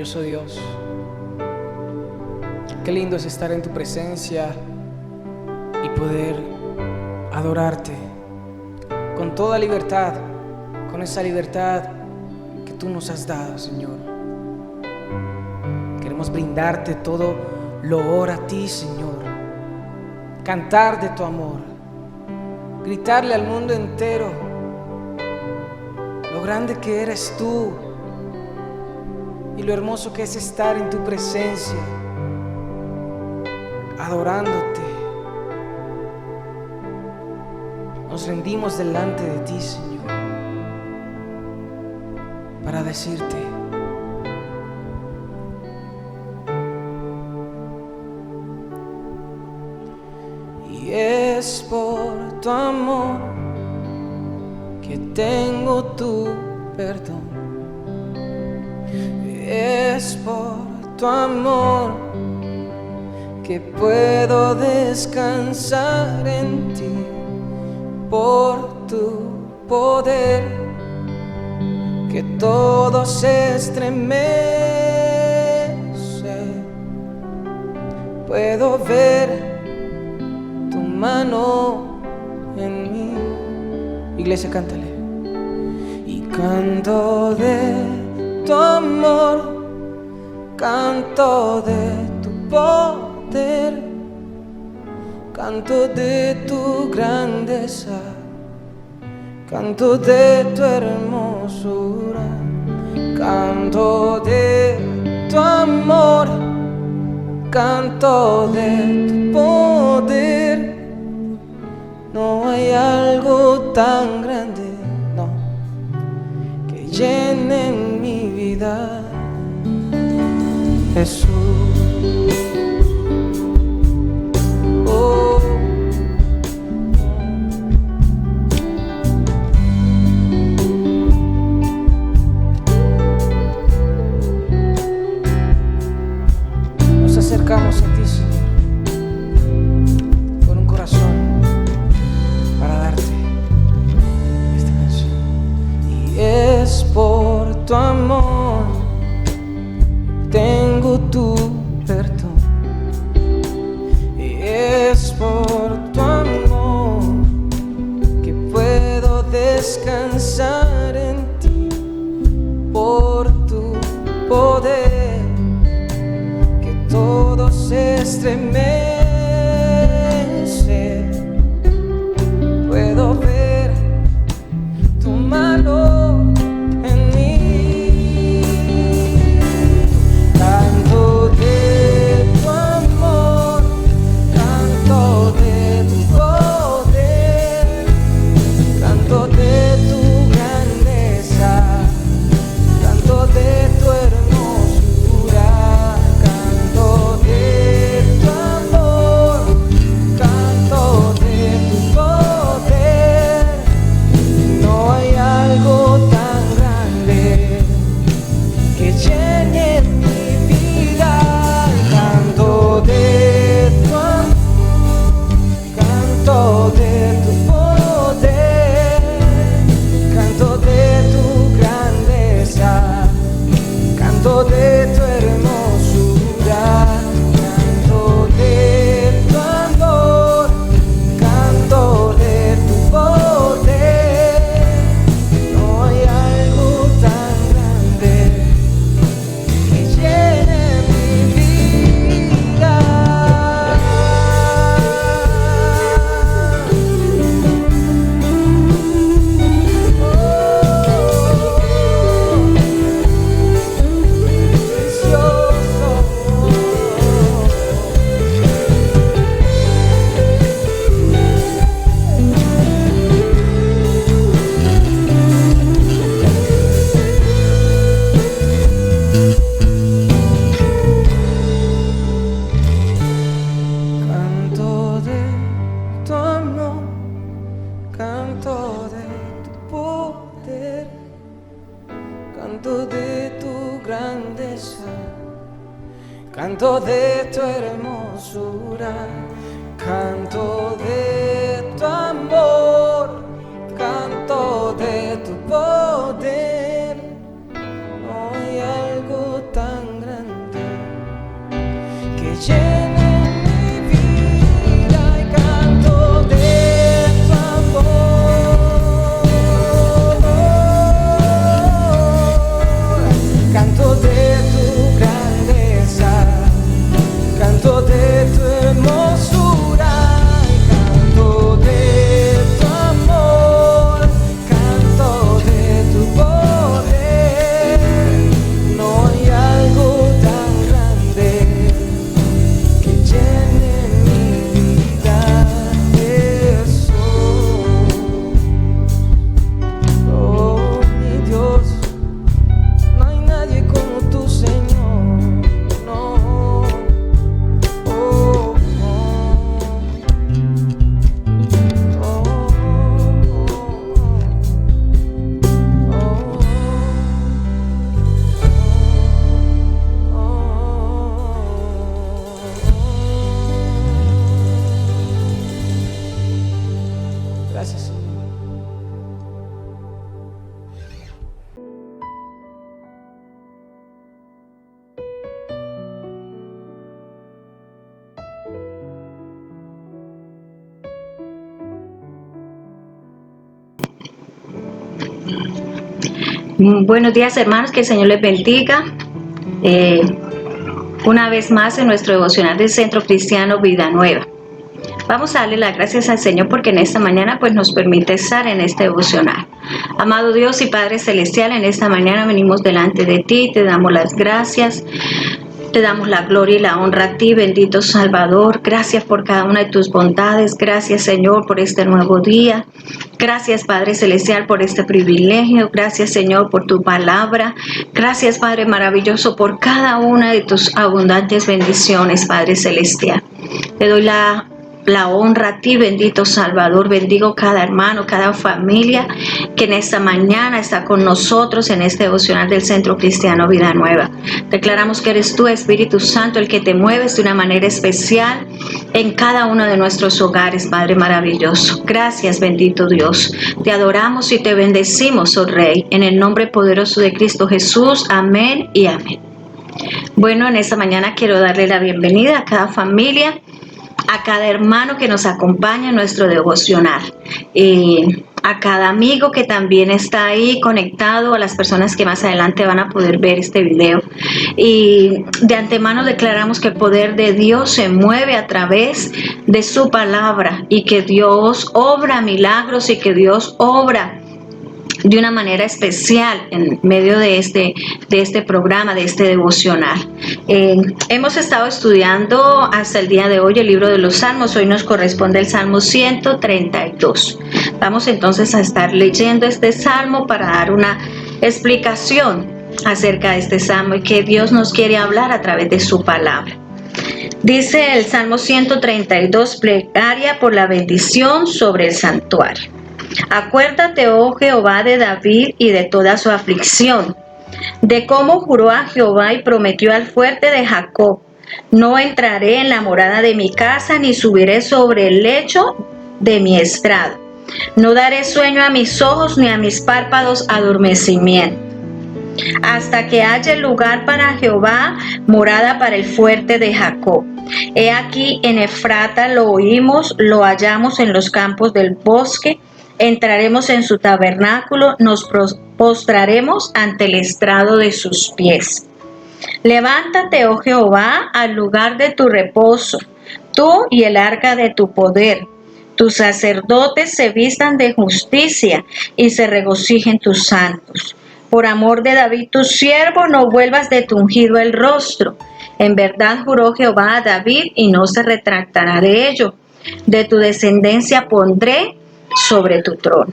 maravilloso Dios. Qué lindo es estar en tu presencia y poder adorarte con toda libertad, con esa libertad que tú nos has dado, Señor. Queremos brindarte todo loor a ti, Señor. Cantar de tu amor, gritarle al mundo entero lo grande que eres tú y lo hermoso que es estar en tu presencia, adorándote. Nos rendimos delante de ti, Señor, para decirte: y es por tu amor que tengo tu perdón. Es por tu amor que puedo descansar en ti. Por tu poder que todo se estremece. Puedo ver tu mano en mí. Iglesia, cántale. Y canto de tu amor, canto de tu poder, canto de tu grandeza, canto de tu hermosura, canto de tu amor, canto de tu poder. No hay algo tan grande, no, que llene mi vida, Jesús. Acercamos a ti, Señor, con un corazón para darte esta canción. Y es por tu amor tengo tu perdón. Y es por tu amor que puedo descansar en ti. Por tu poder todo se estremece. Puedo ver tu mano en mí. Canto de tu amor, canto de tu poder, canto de tu grandeza, canto de tu hermosura. Canto de tu poder, canto de tu grandeza, canto de tu hermosura, canto de tu amor, canto de tu poder. No hay algo tan Canto de tu hermosura, canto de tu amor, canto de tu poder. No hay algo tan grande que llene mi vida, Jesús. Oh, mi Dios, no hay nadie como tú, Señor. No. Oh, gracias, Señor. Buenos días, hermanos, que el Señor les bendiga. Una vez más en nuestro devocional del Centro Cristiano Vida Nueva. Vamos a darle las gracias al Señor porque en esta mañana pues nos permite estar en este devocional. Amado Dios y Padre Celestial, en esta mañana venimos delante de ti, te damos las gracias. Te damos la gloria y la honra a ti, bendito Salvador. Gracias por cada una de tus bondades. Gracias, Señor, por este nuevo día. Gracias, Padre Celestial, por este privilegio. Gracias, Señor, por tu palabra. Gracias, Padre maravilloso, por cada una de tus abundantes bendiciones, Padre Celestial. Te doy la honra a ti, bendito Salvador. Bendigo cada hermano, cada familia que en esta mañana está con nosotros en este devocional del Centro Cristiano Vida Nueva. Declaramos que eres tú, Espíritu Santo, el que te mueves de una manera especial en cada uno de nuestros hogares, Padre maravilloso. Gracias, bendito Dios. Te adoramos y te bendecimos, oh Rey, en el nombre poderoso de Cristo Jesús. Amén y amén. Bueno, en esta mañana quiero darle la bienvenida a cada familia, a cada hermano que nos acompaña en nuestro devocional, a cada amigo que también está ahí conectado, a las personas que más adelante van a poder ver este video. Y de antemano declaramos que el poder de Dios se mueve a través de su palabra y que Dios obra milagros y que Dios obra de una manera especial en medio de este programa, de este devocional. Hemos estado estudiando hasta el día de hoy el libro de los Salmos. Hoy nos corresponde el Salmo 132. Vamos entonces a estar leyendo este Salmo para dar una explicación acerca de este Salmo y que Dios nos quiere hablar a través de su palabra. Dice el Salmo 132, plegaria por la bendición sobre el santuario. Acuérdate, oh Jehová, de David y de toda su aflicción, de cómo juró a Jehová y prometió al fuerte de Jacob: no entraré en la morada de mi casa, ni subiré sobre el lecho de mi estrado. No daré sueño a mis ojos, ni a mis párpados adormecimiento, hasta que haya lugar para Jehová, morada para el fuerte de Jacob. He aquí en Efrata lo oímos, lo hallamos en los campos del bosque. Entraremos en su tabernáculo, nos postraremos ante el estrado de sus pies. Levántate, oh Jehová, al lugar de tu reposo, tú y el arca de tu poder. Tus sacerdotes se vistan de justicia y se regocijen tus santos. Por amor de David tu siervo, no vuelvas de tu ungido el rostro. En verdad juró Jehová a David y no se retractará de ello. De tu descendencia pondré sobre tu trono.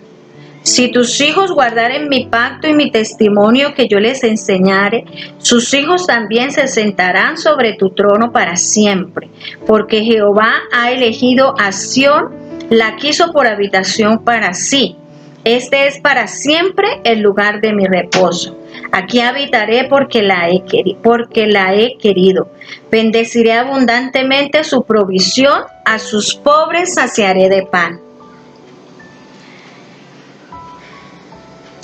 Si tus hijos guardaren mi pacto y mi testimonio que yo les enseñare, sus hijos también se sentarán sobre tu trono para siempre, porque Jehová ha elegido a Sión, la quiso por habitación para sí. Este es para siempre el lugar de mi reposo. Aquí habitaré porque la he querido. Bendeciré abundantemente su provisión, a sus pobres saciaré de pan.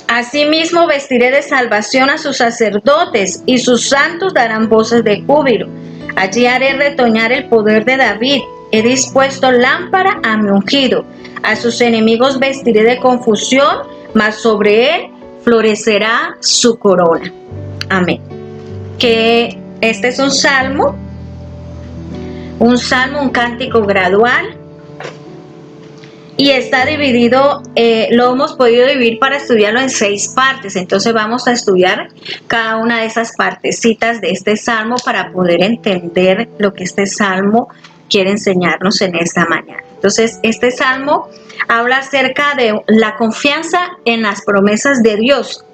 Asimismo vestiré de salvación a sus sacerdotes, y sus santos darán voces de júbilo. Allí haré retoñar el poder de David. He dispuesto lámpara a mi ungido. A sus enemigos vestiré de confusión, mas sobre él florecerá su corona. Amén. Que este es un salmo un salmo, un cántico gradual. Y está dividido, lo hemos podido dividir para estudiarlo en 6 partes. Entonces vamos a estudiar cada una de esas partecitas de este salmo para poder entender lo que este salmo quiere enseñarnos en esta mañana. Entonces este salmo habla acerca de la confianza en las promesas de Dios.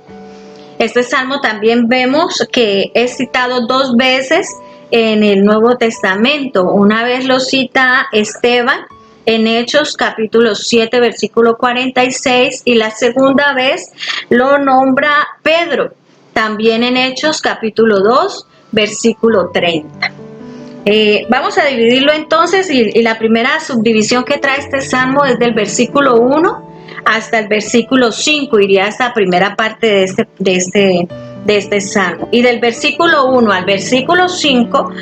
Este salmo también vemos que es citado 2 veces en el Nuevo Testamento. Una vez lo cita Esteban en Hechos capítulo 7 versículo 46 y la segunda vez lo nombra Pedro, también en Hechos capítulo 2 versículo 30. Vamos a dividirlo entonces y la primera subdivisión que trae este salmo es del versículo 1 hasta el versículo 5, iría esta primera parte de este salmo. Y del versículo 1 al versículo 5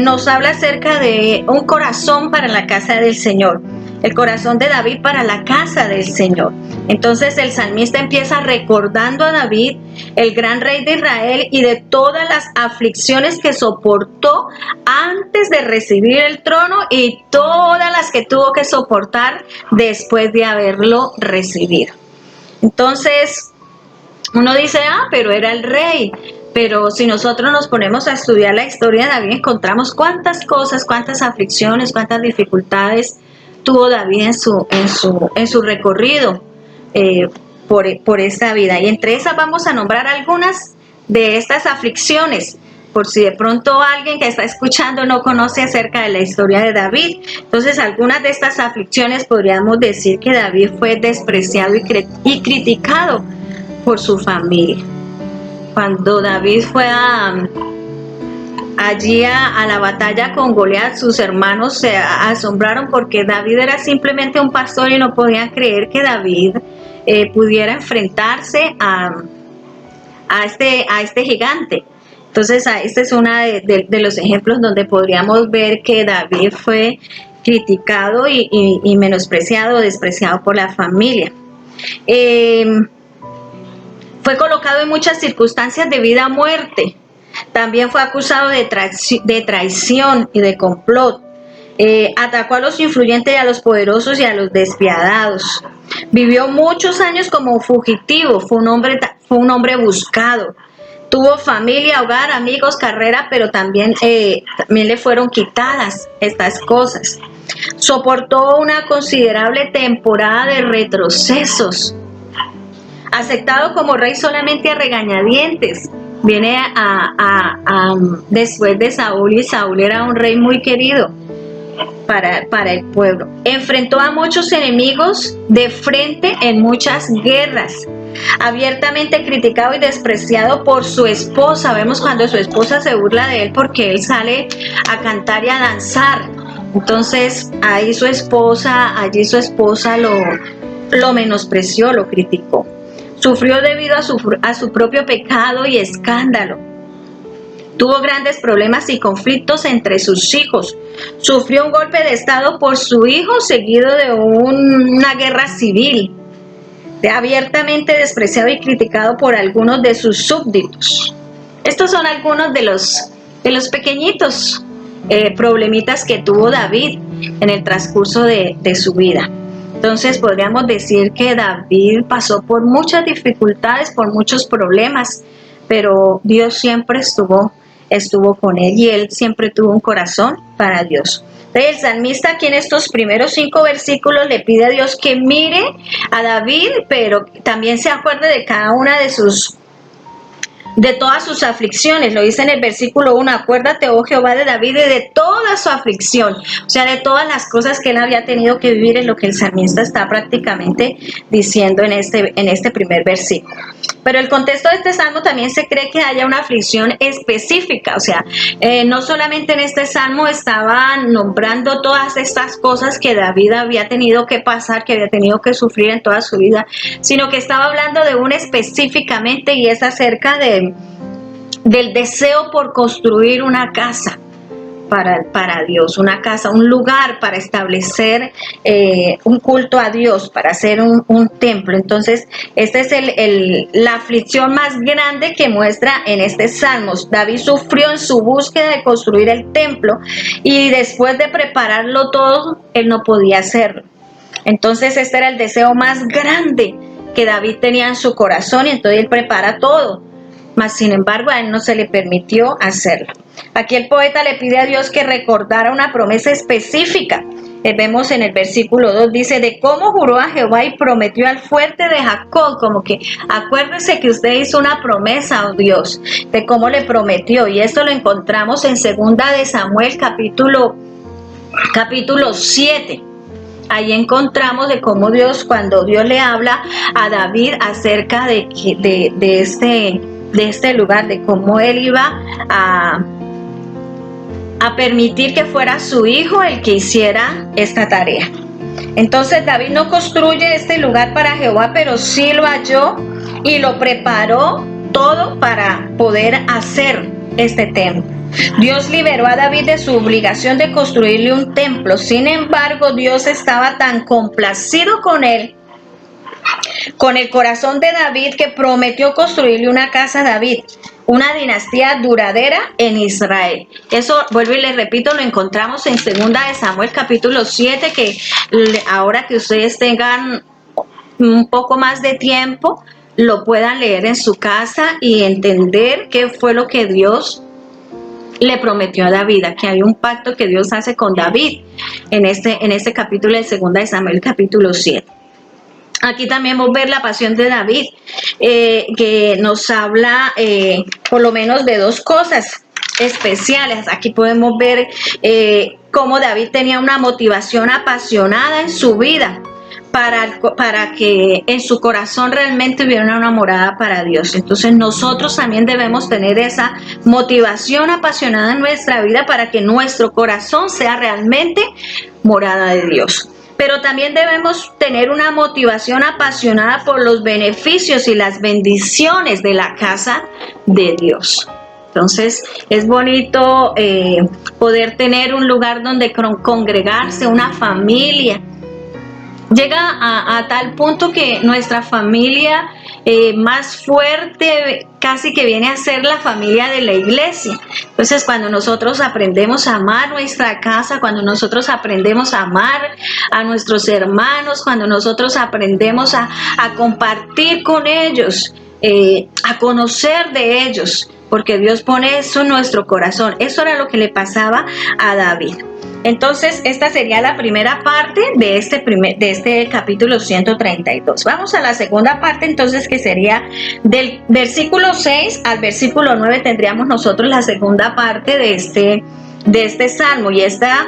nos habla acerca de un corazón para la casa del Señor, el corazón de David para la casa del Señor. Entonces el salmista empieza recordando a David, el gran rey de Israel, y de todas las aflicciones que soportó antes de recibir el trono y todas las que tuvo que soportar después de haberlo recibido. Entonces uno dice, pero era el rey. Pero si nosotros nos ponemos a estudiar la historia de David, encontramos cuántas cosas, cuántas aflicciones, cuántas dificultades tuvo David en su recorrido por esta vida. Y entre esas vamos a nombrar algunas de estas aflicciones, por si de pronto alguien que está escuchando no conoce acerca de la historia de David. Entonces, algunas de estas aflicciones podríamos decir que David fue despreciado y criticado por su familia. Cuando David fue allí a la batalla con Goliat, sus hermanos se asombraron porque David era simplemente un pastor y no podían creer que David pudiera enfrentarse a este gigante. Entonces, este es uno de los ejemplos donde podríamos ver que David fue criticado y menospreciado, despreciado por la familia. Fue colocado en muchas circunstancias de vida o muerte. También fue acusado de traición y de complot. Atacó a los influyentes y a los poderosos y a los despiadados. Vivió muchos años como fugitivo. Fue un hombre buscado. Tuvo familia, hogar, amigos, carrera, pero también le fueron quitadas estas cosas. Soportó una considerable temporada de retrocesos. Aceptado como rey solamente a regañadientes. Viene después de Saúl, y Saúl era un rey muy querido para el pueblo. Enfrentó a muchos enemigos de frente en muchas guerras. Abiertamente criticado y despreciado por su esposa. Vemos cuando su esposa se burla de él porque él sale a cantar y a danzar. Entonces allí su esposa lo menospreció, lo criticó. Sufrió debido a su propio pecado y escándalo. Tuvo grandes problemas y conflictos entre sus hijos. Sufrió un golpe de estado por su hijo, seguido de una guerra civil. Abiertamente despreciado y criticado por algunos de sus súbditos. Estos son algunos de los pequeñitos problemitas que tuvo David en el transcurso de su vida. Entonces podríamos decir que David pasó por muchas dificultades, por muchos problemas, pero Dios siempre estuvo con él y él siempre tuvo un corazón para Dios. Entonces el salmista aquí en estos primeros 5 versículos le pide a Dios que mire a David, pero también se acuerde de cada una de todas sus aflicciones. Lo dice en el versículo 1, acuérdate, oh Jehová, de David y de toda su aflicción, o sea, de todas las cosas que él había tenido que vivir, es lo que el salmista está prácticamente diciendo en este primer versículo. Pero el contexto de este salmo también se cree que haya una aflicción específica, o sea, no solamente en este salmo estaban nombrando todas estas cosas que David había tenido que pasar, que había tenido que sufrir en toda su vida, sino que estaba hablando de una específicamente, y es acerca del deseo por construir una casa. para Dios, una casa, un lugar para establecer un culto a Dios, para hacer un templo. Entonces, esta es la aflicción más grande que muestra en este Salmos. David sufrió en su búsqueda de construir el templo y después de prepararlo todo, él no podía hacerlo. Entonces, este era el deseo más grande que David tenía en su corazón y entonces él prepara todo. Mas, sin embargo, a él no se le permitió hacerlo. Aquí el poeta le pide a Dios que recordara una promesa específica. Vemos en el versículo 2, dice, de cómo juró a Jehová y prometió al fuerte de Jacob, como que acuérdese que usted hizo una promesa, oh Dios, de cómo le prometió. Y esto lo encontramos en 2 de Samuel, capítulo 7. Ahí encontramos de cómo Dios, cuando Dios le habla a David acerca de este lugar, de cómo él iba a permitir que fuera su hijo el que hiciera esta tarea. Entonces David no construye este lugar para Jehová, pero sí lo halló y lo preparó todo para poder hacer este templo. Dios liberó a David de su obligación de construirle un templo. Sin embargo, Dios estaba tan complacido con él, con el corazón de David, que prometió construirle una casa a David, una dinastía duradera en Israel. Eso, vuelvo y les repito, lo encontramos en 2 de Samuel capítulo 7, que ahora que ustedes tengan un poco más de tiempo, lo puedan leer en su casa y entender qué fue lo que Dios le prometió a David. Aquí hay un pacto que Dios hace con David en este capítulo de 2 de Samuel capítulo 7. Aquí también vamos a ver la pasión de David, que nos habla por lo menos de dos cosas especiales. Aquí podemos ver cómo David tenía una motivación apasionada en su vida para que en su corazón realmente hubiera una morada para Dios. Entonces nosotros también debemos tener esa motivación apasionada en nuestra vida para que nuestro corazón sea realmente morada de Dios. Pero también debemos tener una motivación apasionada por los beneficios y las bendiciones de la casa de Dios. Entonces es bonito poder tener un lugar donde congregarse, una familia. Llega a tal punto que nuestra familia más fuerte casi que viene a ser la familia de la iglesia. Entonces, cuando nosotros aprendemos a amar nuestra casa, cuando nosotros aprendemos a amar a nuestros hermanos, cuando nosotros aprendemos a compartir con ellos, a conocer de ellos, porque Dios pone eso en nuestro corazón. Eso era lo que le pasaba a David. Entonces, esta sería la primera parte de este capítulo 132. Vamos a la segunda parte, entonces, que sería del versículo 6 al versículo 9. Tendríamos nosotros la segunda parte de este salmo, y esta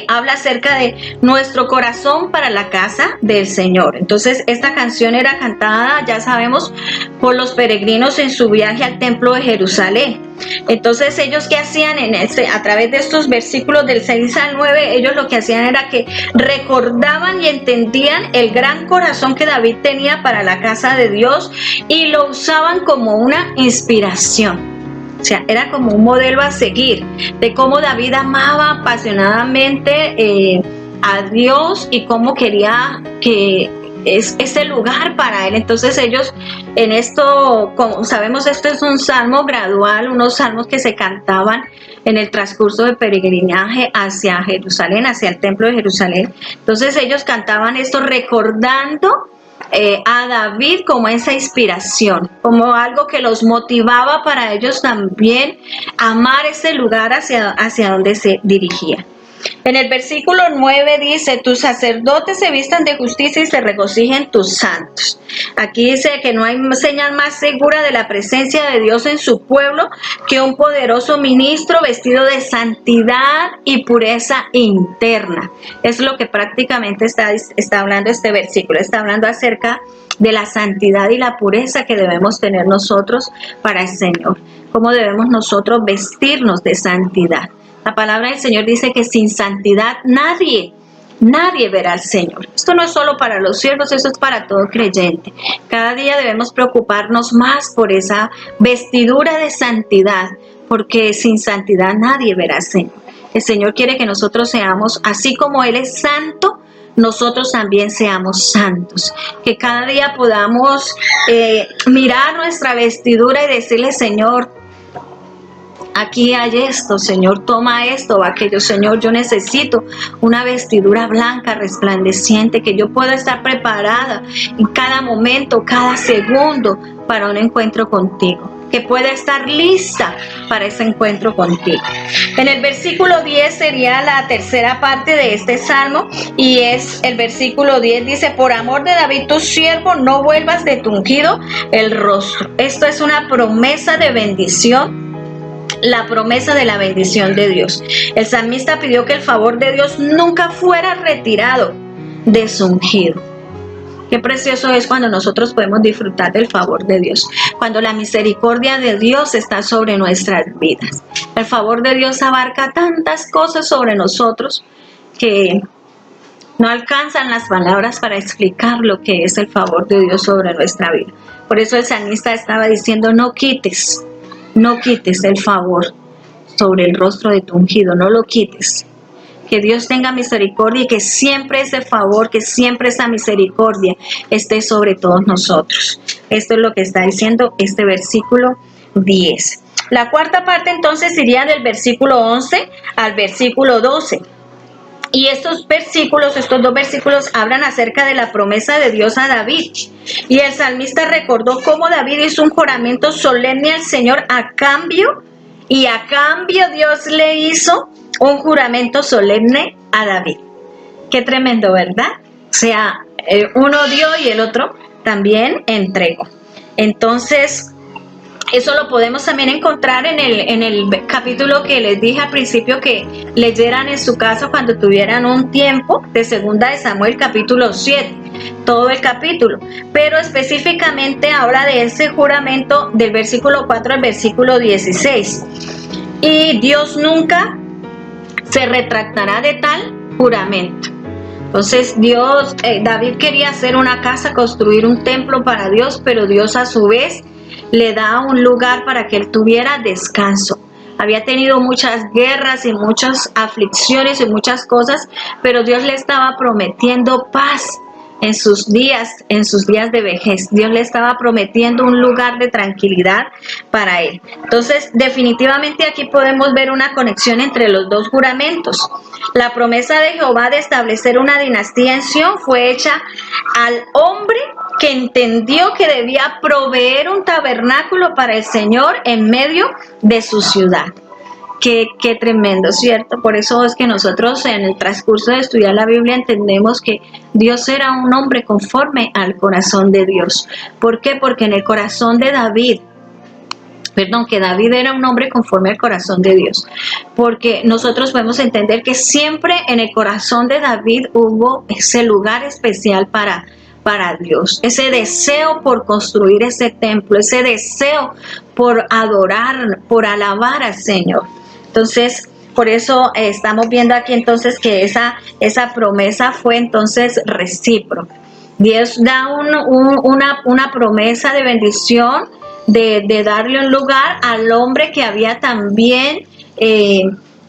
habla acerca de nuestro corazón para la casa del Señor. Entonces, esta canción era cantada, ya sabemos, por los peregrinos en su viaje al templo de Jerusalén. Entonces, ellos ¿qué hacían a través de estos versículos del 6 al 9? Ellos lo que hacían era que recordaban y entendían el gran corazón que David tenía para la casa de Dios y lo usaban como una inspiración. O sea, era como un modelo a seguir de cómo David amaba apasionadamente a Dios y cómo quería que ese lugar para él. Entonces ellos en esto, como sabemos, esto es un salmo gradual, unos salmos que se cantaban en el transcurso de peregrinaje hacia Jerusalén, hacia el templo de Jerusalén. Entonces ellos cantaban esto recordando a David como esa inspiración, como algo que los motivaba para ellos también amar ese lugar hacia donde se dirigía. En el versículo 9 dice: tus sacerdotes se vistan de justicia y se regocijen tus santos. Aquí dice que no hay señal más segura de la presencia de Dios en su pueblo que un poderoso ministro vestido de santidad y pureza interna. Es lo que prácticamente está hablando este versículo. Está hablando acerca de la santidad y la pureza que debemos tener nosotros para el Señor. Cómo debemos nosotros vestirnos de santidad. La palabra del Señor dice que sin santidad nadie verá al Señor. Esto no es solo para los siervos, eso es para todo creyente. Cada día debemos preocuparnos más por esa vestidura de santidad, porque sin santidad nadie verá al Señor. El Señor quiere que nosotros seamos, así como Él es santo, nosotros también seamos santos. Que cada día podamos mirar nuestra vestidura y decirle, Señor, aquí hay esto, Señor, toma esto o aquello. Señor, yo necesito una vestidura blanca, resplandeciente, que yo pueda estar preparada en cada momento, cada segundo para un encuentro contigo. Que pueda estar lista para ese encuentro contigo. En el versículo 10 sería la tercera parte de este salmo, y es el versículo 10, dice: por amor de David tu siervo, no vuelvas de tu ungido el rostro. Esto es una promesa de bendición, la promesa de la bendición de Dios. El salmista pidió que el favor de Dios nunca fuera retirado de su ungido. Qué precioso es cuando nosotros podemos disfrutar del favor de Dios, cuando la misericordia de Dios está sobre nuestras vidas. El favor de Dios abarca tantas cosas sobre nosotros que no alcanzan las palabras para explicar lo que es el favor de Dios sobre nuestra vida. Por eso el salmista estaba diciendo: no quites el favor sobre el rostro de tu ungido, no lo quites. Que Dios tenga misericordia y que siempre ese favor, que siempre esa misericordia esté sobre todos nosotros. Esto es lo que está diciendo este versículo 10. La cuarta parte entonces iría del versículo 11 al versículo 12. Y estos dos versículos hablan acerca de la promesa de Dios a David. Y el salmista recordó cómo David hizo un juramento solemne al Señor a cambio Dios le hizo un juramento solemne a David. Qué tremendo, ¿verdad? O sea, uno dio y el otro también entregó. Entonces, eso lo podemos también encontrar en el capítulo que les dije al principio que leyeran en su casa cuando tuvieran un tiempo, de 2 de Samuel capítulo 7, todo el capítulo. Pero específicamente habla de ese juramento del versículo 4 al versículo 16. Y Dios nunca se retractará de tal juramento. Entonces David quería hacer una casa, construir un templo para Dios, pero Dios a su vez le da un lugar para que él tuviera descanso. Había tenido muchas guerras y muchas aflicciones y muchas cosas, pero Dios le estaba prometiendo paz en sus días de vejez. Dios le estaba prometiendo un lugar de tranquilidad para él. Entonces, definitivamente aquí podemos ver una conexión entre los dos juramentos. La promesa de Jehová de establecer una dinastía en Sión fue hecha al hombre que entendió que debía proveer un tabernáculo para el Señor en medio de su ciudad. Qué tremendo, ¿cierto? Por eso es que nosotros en el transcurso de estudiar la Biblia entendemos que Dios era un hombre conforme al corazón de Dios. ¿Por qué? Porque en el corazón de David, que David era un hombre conforme al corazón de Dios. Porque nosotros podemos entender que siempre en el corazón de David hubo ese lugar especial para Dios, ese deseo por construir ese templo, ese deseo por adorar, por alabar al Señor. Entonces, por eso estamos viendo aquí entonces que esa promesa fue entonces recíproca. Dios da una promesa de bendición, de darle un lugar al hombre que había también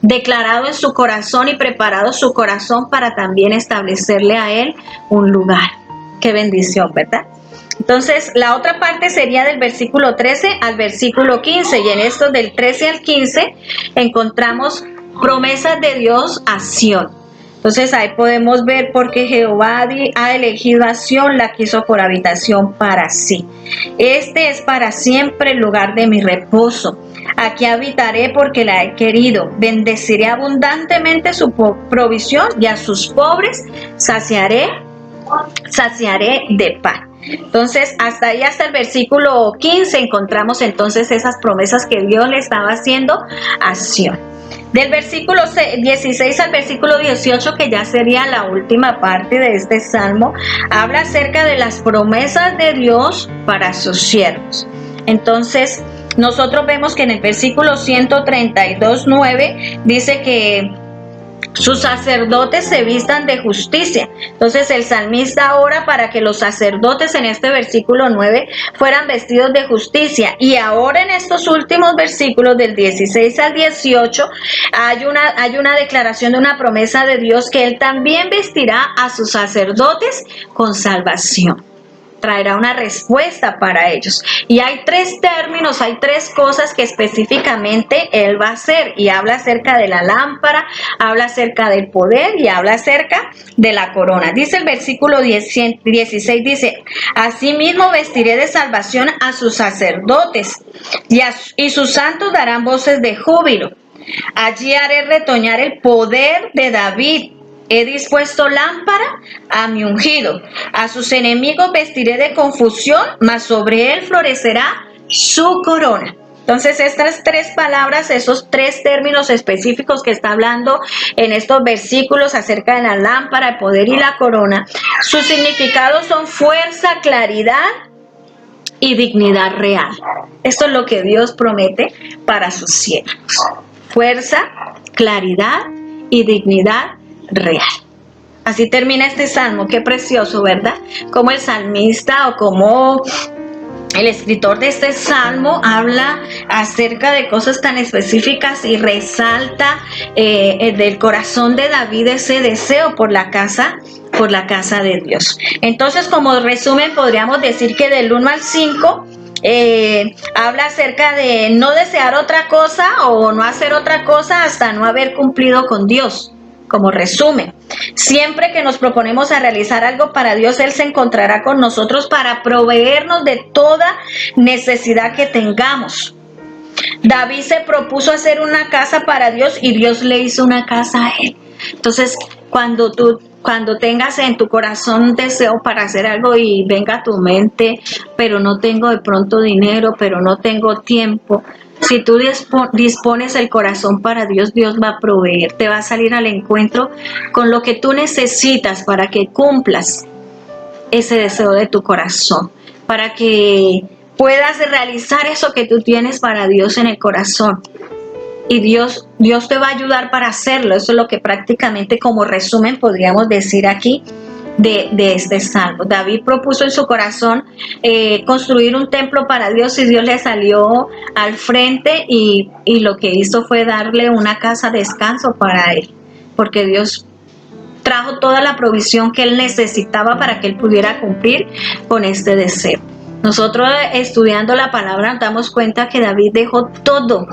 declarado en su corazón y preparado su corazón para también establecerle a él un lugar. Qué bendición, ¿verdad? Entonces, la otra parte sería del versículo 13 al versículo 15, y en estos del 13 al 15 encontramos promesas de Dios a Sión. Entonces, ahí podemos ver porque Jehová ha elegido a Sión, la quiso por habitación para sí. Este es para siempre el lugar de mi reposo. Aquí habitaré porque la he querido. Bendeciré abundantemente su provisión y a sus pobres saciaré de pan. Entonces, hasta el versículo 15 encontramos entonces esas promesas que Dios le estaba haciendo a Sión. Del versículo 16 al versículo 18, que ya sería la última parte de este salmo, habla acerca de las promesas de Dios para sus siervos. Entonces, nosotros vemos que en el versículo 132:9 dice que sus sacerdotes se vistan de justicia. Entonces el salmista ora para que los sacerdotes en este versículo 9 fueran vestidos de justicia. Y ahora en estos últimos versículos del 16 al 18 hay una declaración de una promesa de Dios que Él también vestirá a sus sacerdotes con salvación. Traerá una respuesta para ellos. Y hay tres términos, hay tres cosas que específicamente Él va a hacer. Y habla acerca de la lámpara, habla acerca del poder y habla acerca de la corona. Dice el versículo 16, dice: asimismo vestiré de salvación a sus sacerdotes y sus santos darán voces de júbilo. Allí haré retoñar el poder de David. He dispuesto lámpara a mi ungido. A sus enemigos vestiré de confusión, mas sobre él florecerá su corona. Entonces estas tres palabras, esos tres términos específicos que está hablando en estos versículos acerca de la lámpara, el poder y la corona, sus significados son fuerza, claridad y dignidad real. Esto es lo que Dios promete para sus siervos. Fuerza, claridad y dignidad real. Así termina este salmo. Qué precioso, ¿verdad? Como el salmista o como el escritor de este salmo habla acerca de cosas tan específicas y resalta del corazón de David ese deseo por la casa de Dios. Entonces, como resumen, podríamos decir que del 1 al 5 habla acerca de no desear otra cosa o no hacer otra cosa hasta no haber cumplido con Dios. Como resumen, siempre que nos proponemos a realizar algo para Dios, Él se encontrará con nosotros para proveernos de toda necesidad que tengamos. David se propuso hacer una casa para Dios y Dios le hizo una casa a él. Entonces, cuando tengas en tu corazón un deseo para hacer algo y venga a tu mente, pero no tengo de pronto dinero, pero no tengo tiempo, si tú dispones el corazón para Dios, Dios va a proveer, te va a salir al encuentro con lo que tú necesitas para que cumplas ese deseo de tu corazón, para que puedas realizar eso que tú tienes para Dios en el corazón. Y Dios te va a ayudar para hacerlo. Eso es lo que prácticamente como resumen podríamos decir aquí de este salmo. David propuso en su corazón construir un templo para Dios y Dios le salió al frente y lo que hizo fue darle una casa de descanso para él, porque Dios trajo toda la provisión que él necesitaba para que él pudiera cumplir con este deseo. Nosotros estudiando la palabra nos damos cuenta que David dejó todo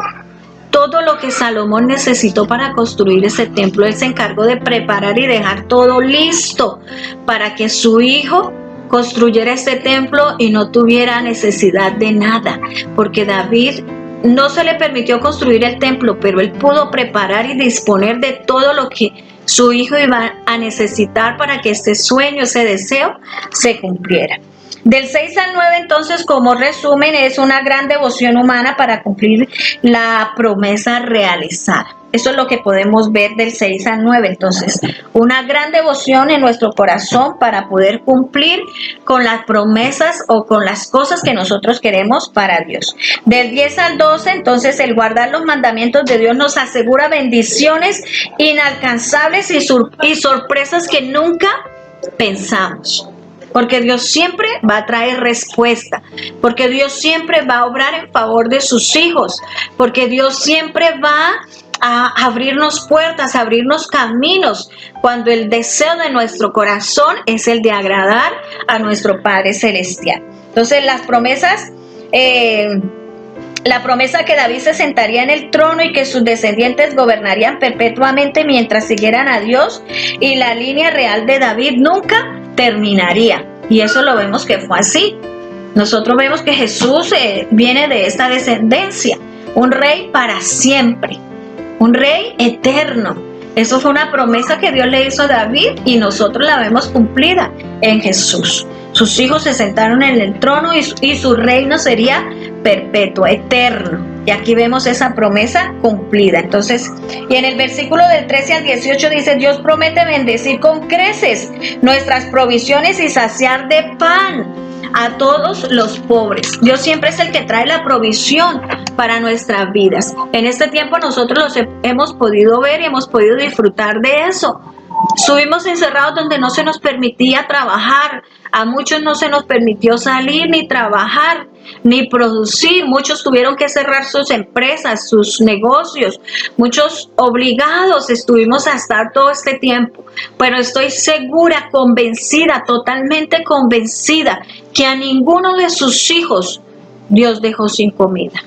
lo que Salomón necesitó para construir ese templo. Él se encargó de preparar y dejar todo listo para que su hijo construyera este templo y no tuviera necesidad de nada, porque David no se le permitió construir el templo, pero él pudo preparar y disponer de todo lo que su hijo iba a necesitar para que este sueño, ese deseo, se cumpliera. Del 6 al 9, entonces, como resumen, es una gran devoción humana para cumplir la promesa realizada. Eso es lo que podemos ver del 6 al 9. Entonces, una gran devoción en nuestro corazón para poder cumplir con las promesas o con las cosas que nosotros queremos para Dios. Del 10 al 12, entonces, el guardar los mandamientos de Dios nos asegura bendiciones inalcanzables y sorpresas que nunca pensamos. Porque Dios siempre va a traer respuesta, porque Dios siempre va a obrar en favor de sus hijos, porque Dios siempre va a abrirnos puertas, a abrirnos caminos, cuando el deseo de nuestro corazón es el de agradar a nuestro Padre Celestial. Entonces las promesas, la promesa que David se sentaría en el trono y que sus descendientes gobernarían perpetuamente mientras siguieran a Dios, y la línea real de David nunca terminaría. Y eso lo vemos que fue así. Nosotros vemos que Jesús viene de esta descendencia, un rey para siempre, un rey eterno. Eso fue una promesa que Dios le hizo a David y nosotros la vemos cumplida en Jesús. Sus hijos se sentaron en el trono y su reino sería perpetuo, eterno. Y aquí vemos esa promesa cumplida. Entonces, y en el versículo del 13 al 18 dice: Dios promete bendecir con creces nuestras provisiones y saciar de pan a todos los pobres. Dios siempre es el que trae la provisión para nuestras vidas. En este tiempo nosotros los hemos podido ver y hemos podido disfrutar de eso. Estuvimos encerrados donde no se nos permitía trabajar. A muchos no se nos permitió salir ni trabajar, ni producir. Muchos tuvieron que cerrar sus empresas, sus negocios. Muchos obligados estuvimos a estar todo este tiempo. Pero estoy segura, convencida, totalmente convencida, que a ninguno de sus hijos Dios dejó sin comida,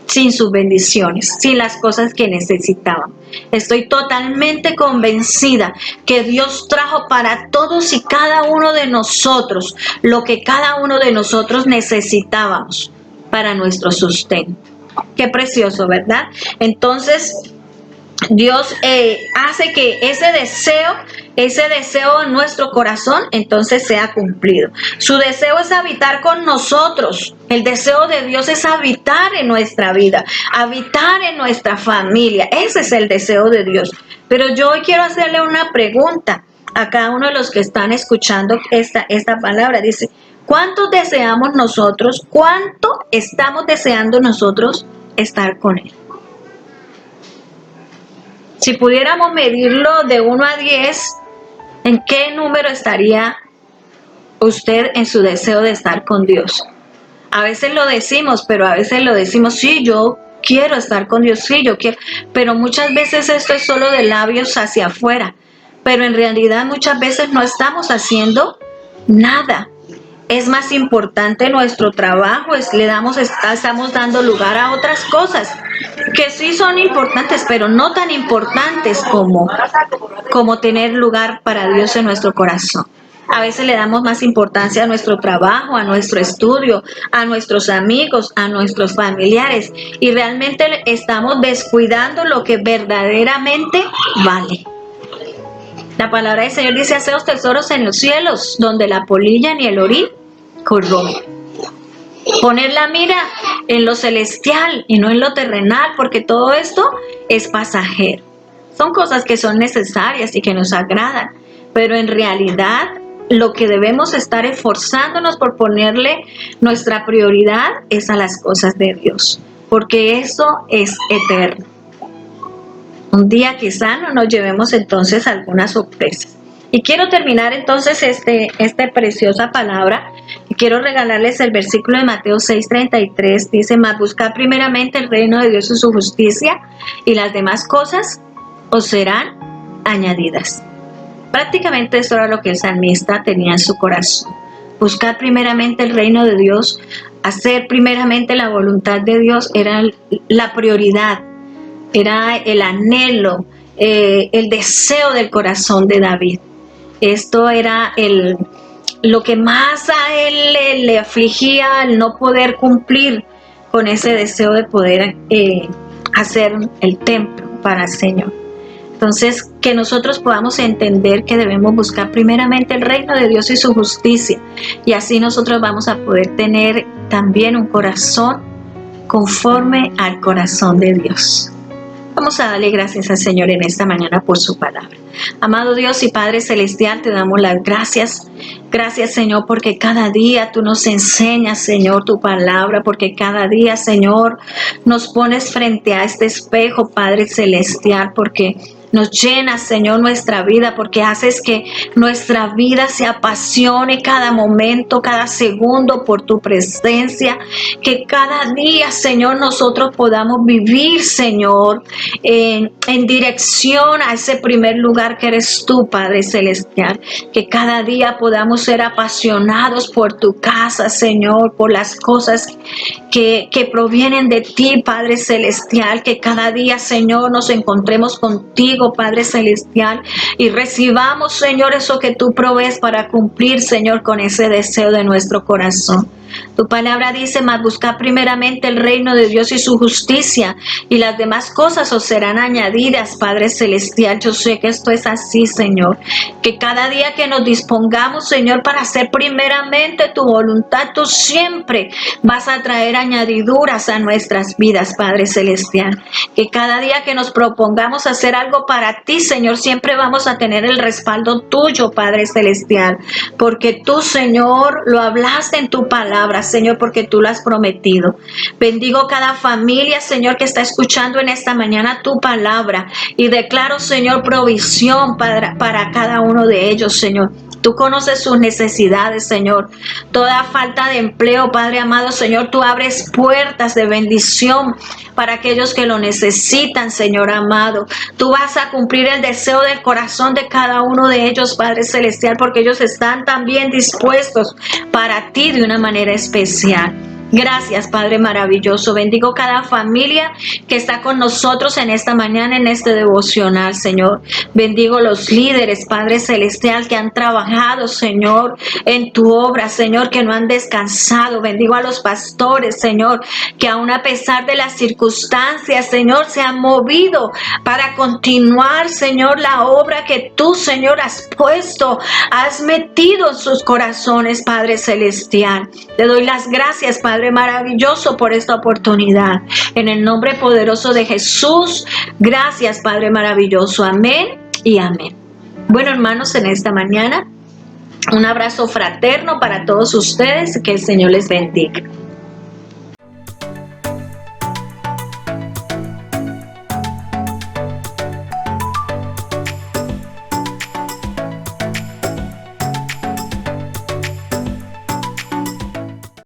sin sus bendiciones, sin las cosas que necesitaban. Estoy totalmente convencida que Dios trajo para todos y cada uno de nosotros lo que cada uno de nosotros necesitábamos para nuestro sustento. Qué precioso, ¿verdad? Entonces, Dios hace que ese deseo en nuestro corazón entonces sea cumplido. Su deseo es habitar con nosotros. El deseo de Dios es habitar en nuestra vida, habitar en nuestra familia. Ese es el deseo de Dios. Pero yo hoy quiero hacerle una pregunta a cada uno de los que están escuchando esta palabra. Dice, ¿cuánto deseamos nosotros? ¿Cuánto estamos deseando nosotros estar con Él? Si pudiéramos medirlo de 1 a 10, ¿en qué número estaría usted en su deseo de estar con Dios? A veces lo decimos, pero a veces lo decimos, sí, yo quiero estar con Dios, sí, yo quiero. Pero muchas veces esto es solo de labios hacia afuera. Pero en realidad muchas veces no estamos haciendo nada. Es más importante nuestro trabajo, estamos dando lugar a otras cosas que sí son importantes, pero no tan importantes como tener lugar para Dios en nuestro corazón. A veces le damos más importancia a nuestro trabajo, a nuestro estudio, a nuestros amigos, a nuestros familiares, y realmente estamos descuidando lo que verdaderamente vale. La palabra del Señor dice, haceos tesoros en los cielos, donde la polilla ni el orín corrompen. Poner la mira en lo celestial y no en lo terrenal, porque todo esto es pasajero. Son cosas que son necesarias y que nos agradan, pero en realidad lo que debemos estar esforzándonos por ponerle nuestra prioridad es a las cosas de Dios, porque eso es eterno. Un día quizá no nos llevemos entonces algunas sorpresas. Y quiero terminar entonces esta preciosa palabra y quiero regalarles el versículo de Mateo 6:33. Dice, mas buscad primeramente el reino de Dios y su justicia, y las demás cosas os serán añadidas. Prácticamente esto era lo que el salmista tenía en su corazón. Buscar primeramente el reino de Dios, hacer primeramente la voluntad de Dios era la prioridad. Era el anhelo, el deseo del corazón de David. Esto era lo que más a él le afligía, el no poder cumplir con ese deseo de poder hacer el templo para el Señor. Entonces, que nosotros podamos entender que debemos buscar primeramente el reino de Dios y su justicia, y así nosotros vamos a poder tener también un corazón conforme al corazón de Dios. Vamos a darle gracias al Señor en esta mañana por su palabra. Amado Dios y Padre Celestial, te damos las gracias. Gracias, Señor, porque cada día tú nos enseñas, Señor, tu palabra, porque cada día, Señor, nos pones frente a este espejo, Padre Celestial, porque nos llenas, Señor, nuestra vida, porque haces que nuestra vida se apasione cada momento, cada segundo por tu presencia, que cada día, Señor, nosotros podamos vivir, Señor, en dirección a ese primer lugar que eres tú, Padre Celestial, que cada día podamos ser apasionados por tu casa, Señor, por las cosas que provienen de ti, Padre Celestial, que cada día, Señor, nos encontremos contigo, Padre Celestial, y recibamos, Señor, eso que tú provees para cumplir, Señor, con ese deseo de nuestro corazón. Tu palabra dice, mas buscad primeramente el reino de Dios y su justicia, y las demás cosas os serán añadidas, Padre Celestial. Yo sé que esto es así, Señor. Que cada día que nos dispongamos, Señor, para hacer primeramente tu voluntad, tú siempre vas a traer añadiduras a nuestras vidas, Padre Celestial. Que cada día que nos propongamos hacer algo para ti, Señor, siempre vamos a tener el respaldo tuyo, Padre Celestial. Porque tú, Señor, lo hablaste en tu palabra, Señor, porque tú lo has prometido. Bendigo cada familia, Señor, que está escuchando en esta mañana tu palabra. Y declaro, Señor, provisión para cada uno de ellos, Señor. Tú conoces sus necesidades, Señor. Toda falta de empleo, Padre amado, Señor, tú abres puertas de bendición para aquellos que lo necesitan, Señor amado. Tú vas a cumplir el deseo del corazón de cada uno de ellos, Padre Celestial, porque ellos están también dispuestos para ti de una manera especial. Gracias, Padre maravilloso. Bendigo cada familia que está con nosotros en esta mañana, en este devocional, Señor. Bendigo los líderes, Padre Celestial, que han trabajado, Señor, en tu obra, Señor, que no han descansado. Bendigo a los pastores, Señor, que aún a pesar de las circunstancias, Señor, se han movido para continuar, Señor, la obra que tú, Señor, has puesto, has metido en sus corazones, Padre Celestial. Te doy las gracias, Padre maravilloso, por esta oportunidad. En el nombre poderoso de Jesús, gracias, Padre maravilloso. Amén y amén. Bueno, hermanos, en esta mañana, un abrazo fraterno para todos ustedes. Que el Señor les bendiga.